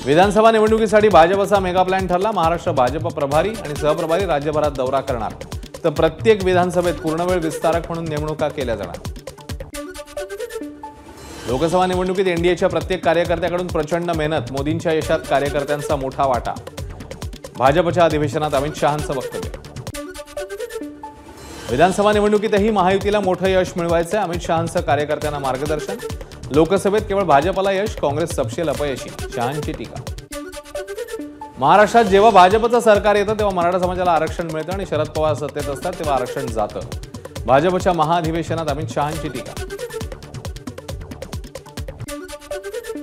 विधानसभा निवडणुकीसाठी भाजपचा mega plan ठरला। महाराष्ट्र भाजप प्रभारी आणि सहप्रभारी राज्यभरात दौरा करणार, तर प्रत्येक विधानसभेत पूर्णवेळ विस्तारक म्हणून नेमणुका केल्या जाणार। लोकसभा निवडणुकीत एनडीएच्या प्रत्येक कार्यकर्त्याकडून प्रचंड मेहनत, मोदींच्या यशात कार्यकर्त्यांचा मोठा वाटा। भाजपच्या अधिवेशनात अमित शहांचं वक्तव्य। विधानसभा निवडणुकीतही महायुतीला मोठं यश मिळवायचं, अमित शहांचं कार्यकर्त्यांना मार्गदर्शन। लोकसभेत केवळ भाजपला यश, काँग्रेस सपशेल अपयशी, शहांची टीका। महाराष्ट्रात जेव्हा भाजपचं सरकार येतं तेव्हा मराठा समाजाला आरक्षण मिळतं आणि शरद पवार सत्तेत असतात तेव्हा आरक्षण जातं। भाजपच्या महाअधिवेशनात अमित शहांची टीका।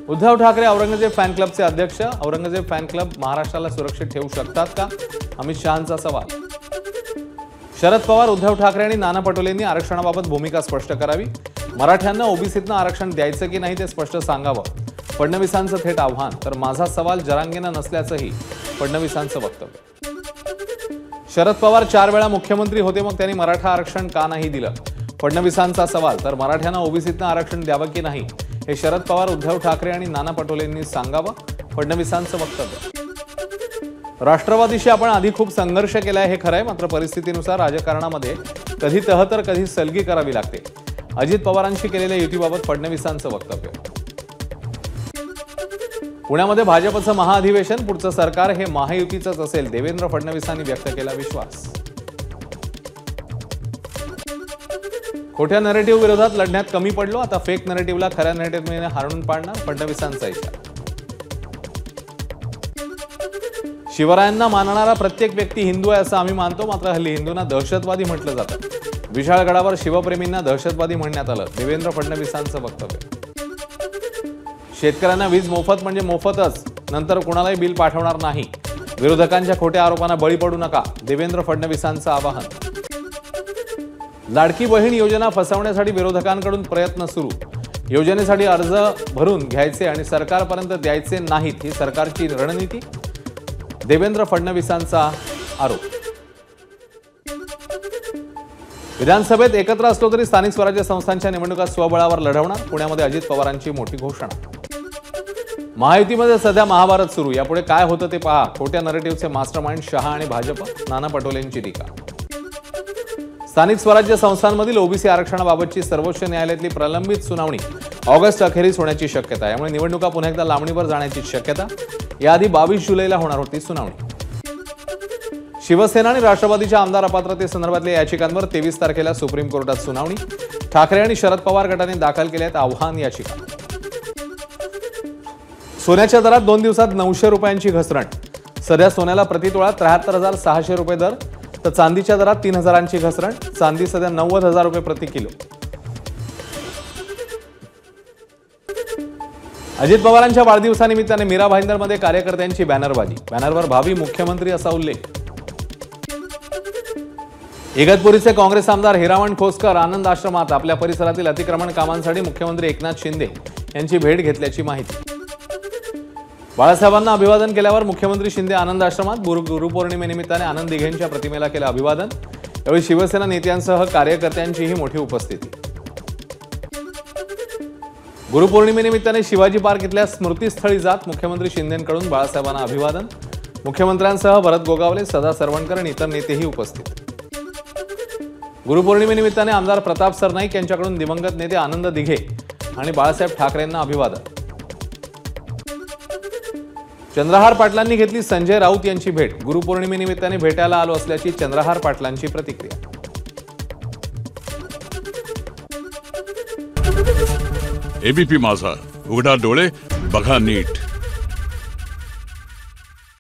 उद्धव ठाकरे औरंगजेब फॅन क्लबचे अध्यक्ष, औरंगजेब फॅन क्लब महाराष्ट्राला सुरक्षित ठेवू शकतात का, अमित शहांचा सवाल। शरद पवार, उद्धव ठाकरे आणि नाना पटोलेंनी आरक्षणाबाबत भूमिका स्पष्ट करावी। मराठ्यांना ओबीसीतनं आरक्षण द्यायचं की नाही ते स्पष्ट सांगावं, फडणवीसांचं थेट आव्हान। तर माझा सवाल जरांगेंना नसल्याचंही फडणवीसांचं वक्तव्य। शरद पवार 4 वेळा मुख्यमंत्री होते, मग त्यांनी मराठा आरक्षण का नाही दिलं, फडणवीसांचा सवाल। तर मराठ्यांना ओबीसीतनं आरक्षण द्यावं की नाही हे शरद पवार, उद्धव ठाकरे आणि नाना पटोलेंनी सांगावं, फडणवीसांचं वक्तव्य। राष्ट्रवादीशी आपण आधी खूप संघर्ष केलाय हे खरंय, मात्र परिस्थितीनुसार राजकारणामध्ये कधी तह तर कधी सलगी करावी लागते। अजित पवारांशी केलेल्या युतीबाबत फडणवीसांचं वक्तव्य। पुण्यामध्ये भाजपचं महाअधिवेशन, पुढचं सरकार हे महायुतीचंच असेल, देवेंद्र फडणवीसांनी व्यक्त केला विश्वास। खोट्या नरेटिव्ह विरोधात लढण्यात कमी पडलो, आता फेक नरेटिव्हला खऱ्या नरेटिव्हने हाणून पाडणार, फडणवीसांचा इशारा। शिवरायांना मानणारा प्रत्येक व्यक्ती हिंदू आहे असं आम्ही मानतो, मात्र हल्ली हिंदूंना दहशतवादी म्हटलं जातं। विशाळगडावर शिवप्रेमींना दहशतवादी म्हणण्यात आलं, देवेंद्र फडणवीसांचं वक्तव्य। शेतकऱ्यांना वीज मोफत म्हणजे मोफतच, नंतर कुणालाही बिल पाठवणार नाही। विरोधकांच्या खोट्या आरोपांना बळी पडू नका, देवेंद्र फडणवीसांचं आवाहन। लाडकी बहीण योजना फसवण्यासाठी विरोधकांकडून प्रयत्न सुरू, योजनेसाठी अर्ज भरून घ्यायचे आणि सरकारपर्यंत द्यायचे नाहीत, ही सरकारची रणनीती, देवेंद्र फडणवीसांचा आरोप। विधानसभेत एकत्र असलो तरी स्थानिक स्वराज्य संस्थांच्या निवडणुका स्वबळावर लढवणार, पुण्यामध्ये अजित पवारांची मोठी घोषणा। महायुतीमध्ये सध्या महाभारत सुरू, यापुढे काय होतं ते पहा, खोट्या नरेटिव्हचे मास्टरमाइंड शहा आणि भाजप, नाना पटोलेंची टीका। स्थानिक स्वराज्य संस्थांमधील ओबीसी आरक्षणाबाबतची सर्वोच्च न्यायालयातली प्रलंबित सुनावणी ऑगस्ट अखेरीस होण्याची शक्यता आहे, यामुळे निवडणुका पुन्हा एकदा लांबणीवर जाण्याची शक्यता। याआधी 22 जुलैला होणार होती सुनावणी। शिवसेना आणि राष्ट्रवादीच्या आमदार अपात्रतेसंदर्भातल्या याचिकांवर 23 तारखेला सुप्रीम कोर्टात सुनावणी। ठाकरे आणि शरद पवार गटाने दाखल केल्यात आव्हान याचिका। सोन्याच्या दरात 2 दिवसात 900 रुपयांची घसरण, सध्या सोन्याला प्रतितोळा 73,600 रुपये दर, तर चांदीच्या दरात 3000ची घसरण, चांदी सध्या 90,000 रुपये प्रति किलो। अजित पवारांच्या वाढदिवसानिमित्ताने मीरा भाईंदरमध्ये कार्यकर्त्यांची बॅनरबाजी, बॅनरवर भावी मुख्यमंत्री असा उल्लेख। इगतपुरीचे काँग्रेस आमदार हिरामण खोसकर आनंद आश्रमात आपल्या परिसरातील अतिक्रमण कामांसाठी मुख्यमंत्री एकनाथ शिंदे यांची भेट घेतल्याची माहिती। बाळासाहेबांना अभिवादन केल्यावर मुख्यमंत्री शिंदे आनंद आश्रमात, गुरुपौर्णिमेनिमित्ताने आनंद दिघेंच्या प्रतिमेला केलं अभिवादन। यावेळी शिवसेना नेत्यांसह कार्यकर्त्यांचीही मोठी उपस्थिती। गुरुपौर्णिमेनिमित्ताने शिवाजी पार्क इथल्या स्मृतीस्थळी जात मुख्यमंत्री शिंदेंकडून बाळासाहेबांना अभिवादन। मुख्यमंत्र्यांसह भरत गोगावले, सदा सरवणकर आणि इतर नेतेही उपस्थित। गुरुपौर्णिमेनिमित्ताने आमदार प्रताप सरनाईक यांच्याकडून दिवंगत नेते आनंद दिघे आणि बाळासाहेब ठाकरेंना अभिवादन। चंद्रहार पाटलांनी घेतली संजय राऊत यांची भेट, गुरुपौर्णिमेनिमित्ताने भेटायला आलो असल्याची चंद्रहार पाटलांची प्रतिक्रिया। एबीपी माझा, उघडा डोळे बघा नीट।